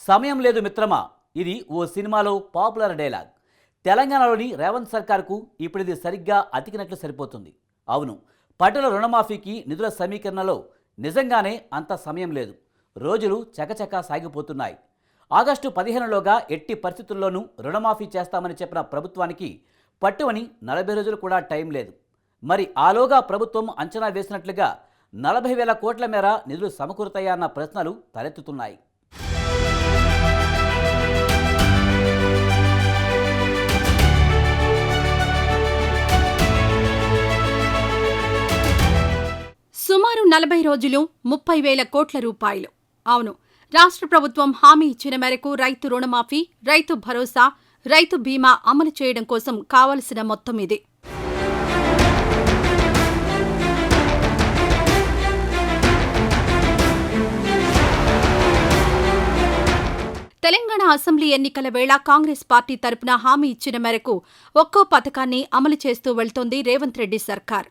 సమయం లేదు మిత్రమా, ఇది ఓ సినిమాలో పాపులర్ డైలాగ్. తెలంగాణలోని రేవంత్ సర్కార్కు ఇప్పుడు ఇది సరిగ్గా అతికినట్లు సరిపోతుంది. అవును, పట్టణ రుణమాఫీకి నిధుల సమీకరణలో నిజంగానే అంత సమయం లేదు. రోజులు చకచకా సాగిపోతున్నాయి. ఆగస్టు 15లోగా ఎట్టి పరిస్థితుల్లోనూ రుణమాఫీ చేస్తామని చెప్పిన ప్రభుత్వానికి పట్టువని 40 రోజులు కూడా టైం లేదు. మరి ఆలోగా ప్రభుత్వం అంచనా వేసినట్లుగా 40,000 కోట్ల మేర నిధులు సమకూరుతాయా అన్న ప్రశ్నలు తలెత్తుతున్నాయి. సుమారు 40 రోజులు 30,000 కోట్ల రూపాయలు. అవును, రాష్ట్ర ప్రభుత్వం హామీ ఇచ్చిన మేరకు రైతు రుణమాఫీ, రైతు భరోసా, రైతు బీమా అమలు చేయడం కోసం కావలసిన మొత్తం ఇది. తెలంగాణ అసెంబ్లీ ఎన్నికల వేళ కాంగ్రెస్ పార్టీ తరపున హామీ ఇచ్చిన మేరకు ఒక్కో పథకాన్ని అమలు చేస్తూ వెళ్తోంది రేవంత్ రెడ్డి సర్కార్.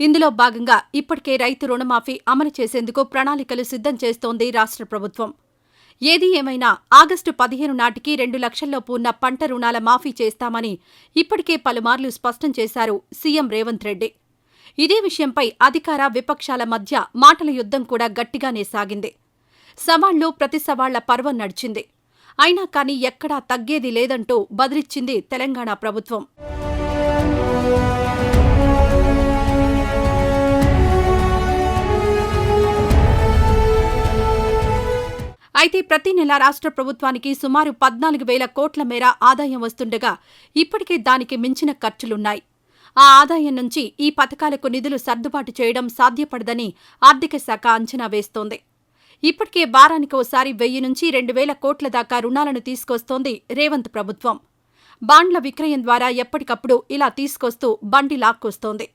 ఇందులో భాగంగా ఇప్పటికే రైతు రుణమాఫీ అమలు చేసేందుకు ప్రణాళికలు సిద్ధం చేస్తోంది రాష్ట్ర ప్రభుత్వం. ఏది ఏమైనా ఆగస్టు 15 నాటికి 2 లక్షల్లోపు ఉన్న పంట రుణాల మాఫీ చేస్తామని ఇప్పటికే పలుమార్లు స్పష్టం చేశారు సీఎం రేవంత్ రెడ్డి. ఇదే విషయంపై అధికార విపక్షాల మధ్య మాటల యుద్ధం కూడా గట్టిగానే సాగింది. సవాళ్లు ప్రతి సవాళ్ల పర్వం నడిచింది. అయినా కానీ ఎక్కడా తగ్గేది లేదంటూ బదిలిచ్చింది తెలంగాణ ప్రభుత్వం. అయితే ప్రతి నెల రాష్ట్ర ప్రభుత్వానికి సుమారు 14,000 కోట్ల మేర ఆదాయం వస్తుండగా ఇప్పటికే దానికి మించిన ఖర్చులున్నాయి. ఆ ఆదాయం నుంచి ఈ పథకాలకు నిధులు సర్దుబాటు చేయడం సాధ్యపడదని ఆర్థిక శాఖ అంచనా వేస్తోంది. ఇప్పటికే వారానికి ఓసారి 1,000 నుంచి 2,000 కోట్ల దాకా రుణాలను తీసుకొస్తోంది రేవంత్ ప్రభుత్వం. బాండ్ల విక్రయం ద్వారా ఎప్పటికప్పుడు ఇలా తీసుకొస్తూ బండి లాక్కొస్తోంది.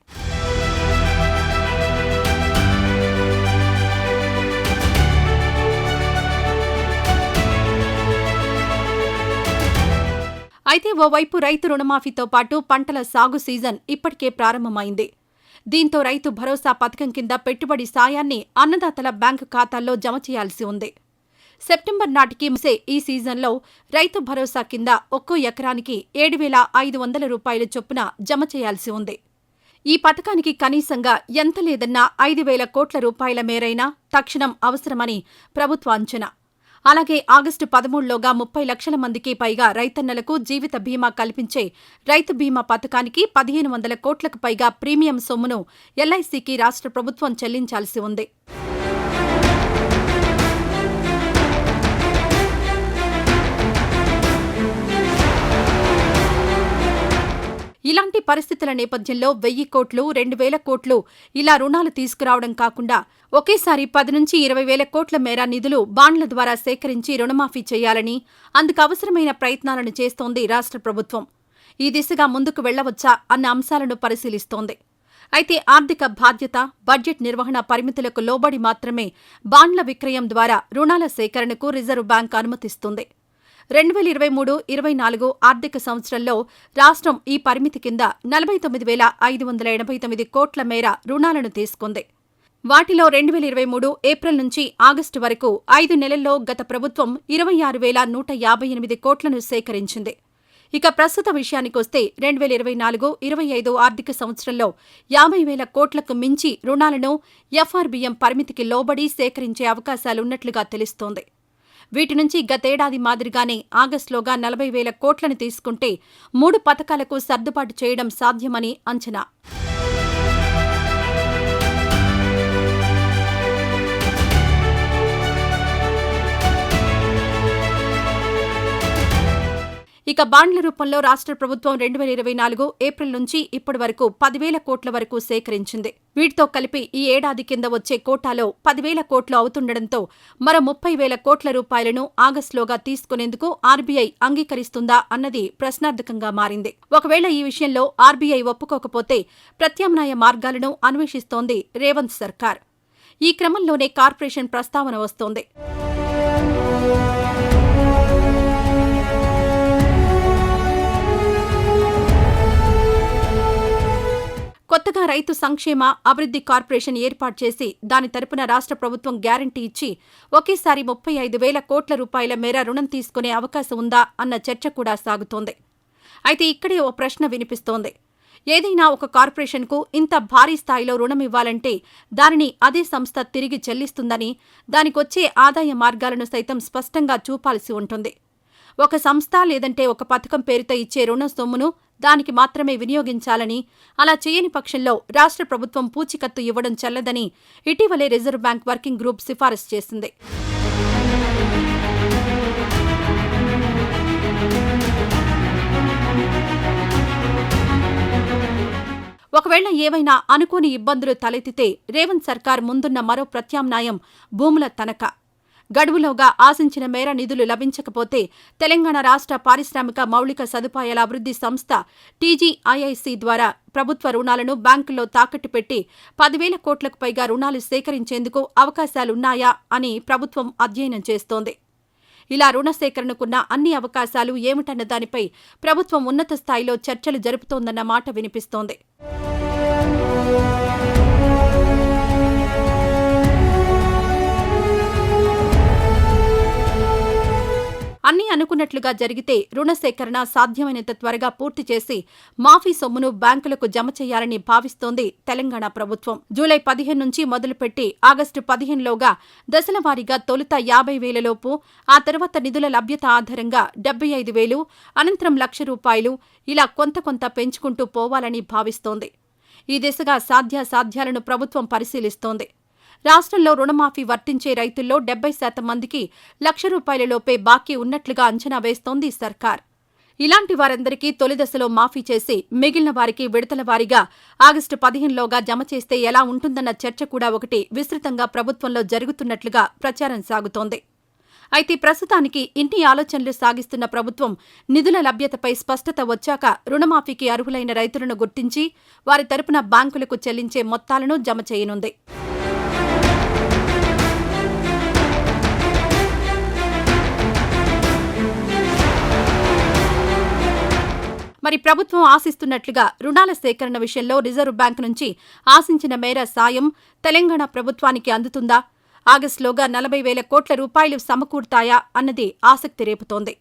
అయితే ఓవైపు రైతు రుణమాఫీతో పాటు పంటల సాగు సీజన్ ఇప్పటికే ప్రారంభమైంది. దీంతో రైతు భరోసా పథకం కింద పెట్టుబడి సాయాన్ని అన్నదాతల బ్యాంకు ఖాతాల్లో జమ చేయాల్సి ఉంది. సెప్టెంబర్ నాటికి ముగిసే ఈ సీజన్లో రైతు భరోసా కింద ఒక్కో ఎకరానికి 7,500 రూపాయల చొప్పున జమ చేయాల్సి ఉంది. ఈ పథకానికి కనీసంగా ఎంత లేదన్నా 5,000 కోట్ల రూపాయల మేరైనా తక్షణం అవసరమని ప్రభుత్వ అంచనా. అలాగే ఆగస్టు 13లోగా 30 లక్షల మందికి పైగా రైతన్నలకు జీవిత బీమా కల్పించే రైతు బీమా పథకానికి 1,500 కోట్లకు పైగా ప్రీమియం సొమ్మును ఎల్ఐసికి రాష్ట్ర ప్రభుత్వం చెల్లించాల్సి ఉంది. ఇలాంటి పరిస్థితుల నేపథ్యంలో 1,000 కోట్లు, 2,000 కోట్లు ఇలా రుణాలు తీసుకురావడం కాకుండా ఒకేసారి 10 నుంచి 20,000 కోట్ల మేర నిధులు బాండ్ల ద్వారా సేకరించి రుణమాఫీ చేయాలని, అందుకు అవసరమైన ప్రయత్నాలను చేస్తోంది రాష్ట్ర ప్రభుత్వం. ఈ దిశగా ముందుకు వెళ్లవచ్చా అన్న అంశాలను పరిశీలిస్తోంది. అయితే ఆర్థిక బాధ్యత, బడ్జెట్ నిర్వహణ పరిమితులకు లోబడి మాత్రమే బాండ్ల విక్రయం ద్వారా రుణాల సేకరణకు రిజర్వ్ బ్యాంక్ అనుమతిస్తుంది. 2023-24 ఆర్థిక సంవత్సరంలో రాష్ట్రం ఈ పరిమితి కింద 49,589 కోట్ల మేర రుణాలను తీసుకుంది. వాటిలో 2023 ఏప్రిల్ నుంచి ఆగస్టు వరకు 5 నెలల్లో గత ప్రభుత్వం 26,158 కోట్లను సేకరించింది. ఇక ప్రస్తుత విషయానికొస్తే 2024-25 ఆర్థిక సంవత్సరంలో 50,000 కోట్లకు మించి రుణాలను ఎఫ్ఆర్బీఎం పరిమితికి లోబడి సేకరించే అవకాశాలున్నట్లుగా తెలుస్తోంది. వీటి నుంచి గతేడాది మాదిరిగానే ఆగస్టులోగా 40,000 కోట్లను తీసుకుంటే 3 పథకాలకు సర్దుబాటు చేయడం సాధ్యమని అంచనా. ఇక బాండ్ల రూపంలో రాష్ట్ర ప్రభుత్వం 2024 ఏప్రిల్ నుంచి ఇప్పటి వరకు 10,000 కోట్ల వరకు సేకరించింది. వీటితో కలిపి ఈ ఏడాది కింద వచ్చే కోటాలో 10,000 కోట్లు అవుతుండటంతో మరో 30,000 కోట్ల రూపాయలను ఆగస్టులోగా తీసుకునేందుకు ఆర్బీఐ అంగీకరిస్తుందా అన్నది ప్రశ్నార్థకంగా మారింది. ఒకవేళ ఈ విషయంలో ఆర్బీఐ ఒప్పుకోకపోతే ప్రత్యామ్నాయ మార్గాలను అన్వేషిస్తోంది రేవంత్ సర్కార్. ఈ క్రమంలోనే కార్పొరేషన్ ప్రస్తావన వస్తోంది. కొత్త కొత్తగా రైతు సంక్షేమ అభివృద్ధి కార్పొరేషన్ ఏర్పాటు చేసి దాని తరపున రాష్ట్ర ప్రభుత్వం గ్యారంటీ ఇచ్చి ఒకేసారి 35,000 కోట్ల రూపాయల మేర రుణం తీసుకునే అవకాశం ఉందా అన్న చర్చ కూడా సాగుతోంది. అయితే ఇక్కడే ఓ ప్రశ్న వినిపిస్తోంది. ఏదైనా ఒక కార్పొరేషన్కు ఇంత భారీ స్థాయిలో రుణం ఇవ్వాలంటే దానిని అదే సంస్థ తిరిగి చెల్లిస్తుందని, దానికొచ్చే ఆదాయ మార్గాలను సైతం స్పష్టంగా చూపాల్సి ఉంటుంది. ఒక సంస్థ లేదంటే ఒక పథకం పేరుతో ఇచ్చే రుణ సొమ్మును దానికి మాత్రమే వినియోగించాలని, అలా చేయని పక్షంలో రాష్ట్ర ప్రభుత్వం పూచికత్తు ఇవ్వడం చెల్లదని ఇటీవలే రిజర్వ్ బ్యాంక్ వర్కింగ్ గ్రూప్ సిఫారసు చేసింది. ఒకవేళ ఏవైనా అనుకోని ఇబ్బందులు తలెత్తితే రేవంత్ సర్కార్ ముందున్న మరో ప్రత్యామ్నాయం భూముల తనఖా. గడువులోగా ఆశించిన మేర నిధులు లభించకపోతే తెలంగాణ రాష్ట్ర పారిశ్రామిక మౌలిక సదుపాయాల అభివృద్ధి సంస్థ టీజీఐఐసి ద్వారా ప్రభుత్వ రుణాలను బ్యాంకుల్లో తాకట్టు పెట్టి 10,000 కోట్లకు పైగా రుణాలు సేకరించేందుకు అవకాశాలున్నాయా అని ప్రభుత్వం అధ్యయనం చేస్తోంది. ఇలా రుణ సేకరణకున్న అన్ని అవకాశాలు ఏమిటన్న దానిపై ప్రభుత్వం ఉన్నత స్థాయిలో చర్చలు జరుపుతోందన్న మాట వినిపిస్తోంది. అన్నీ అనుకున్నట్లుగా జరిగితే రుణ సేకరణ సాధ్యమైనంత త్వరగా పూర్తి చేసి మాఫీ సొమ్మును బ్యాంకులకు జమ చేయాలని భావిస్తోంది తెలంగాణ ప్రభుత్వం. జూలై 15 నుంచి మొదలుపెట్టి ఆగస్టు 15లోగా దశలవారీగా తొలుత 50,000 లోపు, ఆ తర్వాత నిధుల లభ్యత ఆధారంగా 75,000, అనంతరం ₹1,00,000 ఇలా కొంత పెంచుకుంటూ పోవాలని భావిస్తోంది. ఈ దిశగా సాధ్యాసాధ్యాలను ప్రభుత్వం పరిశీలిస్తోంది. రాష్ట్రంలో రుణమాఫీ వర్తించే రైతుల్లో 70% మందికి ₹1,00,000 లోపే బాకీ ఉన్నట్లుగా అంచనా వేస్తోంది సర్కార్. ఇలాంటి వారందరికీ తొలి దశలో మాఫీ చేసి మిగిలిన వారికి విడతల వారీగా ఆగస్టు 15లోగా జమ చేస్తే ఎలా ఉంటుందన్న చర్చ కూడా ఒకటి విస్తృతంగా ప్రభుత్వంలో జరుగుతున్నట్లుగా ప్రచారం సాగుతోంది. అయితే ప్రస్తుతానికి ఇన్ని ఆలోచనలు సాగిస్తున్న ప్రభుత్వం నిధుల లభ్యతపై స్పష్టత వచ్చాక రుణమాఫీకి అర్హులైన రైతులను గుర్తించి వారి తరపున బ్యాంకులకు చెల్లించే మొత్తాలను జమ చేయనుంది. మరి ప్రభుత్వం ఆశిస్తున్నట్లుగా రుణాల సేకరణ విషయంలో రిజర్వ్ బ్యాంకు నుంచి ఆశించిన మేర సాయం తెలంగాణ ప్రభుత్వానికి అందుతుందా? ఆగస్టులోగా 40,000 కోట్ల రూపాయలు సమకూరుతాయా అన్నది ఆసక్తి రేపుతోంది.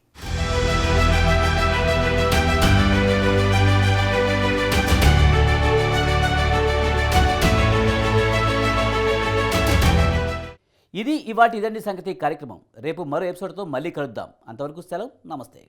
ఇది ఇవాటి ఇదండి సంగతి కార్యక్రమం. రేపు మరో ఎపిసోడ్తో మళ్ళీ కలుద్దాం. అంతవరకు సెలవు, నమస్తే.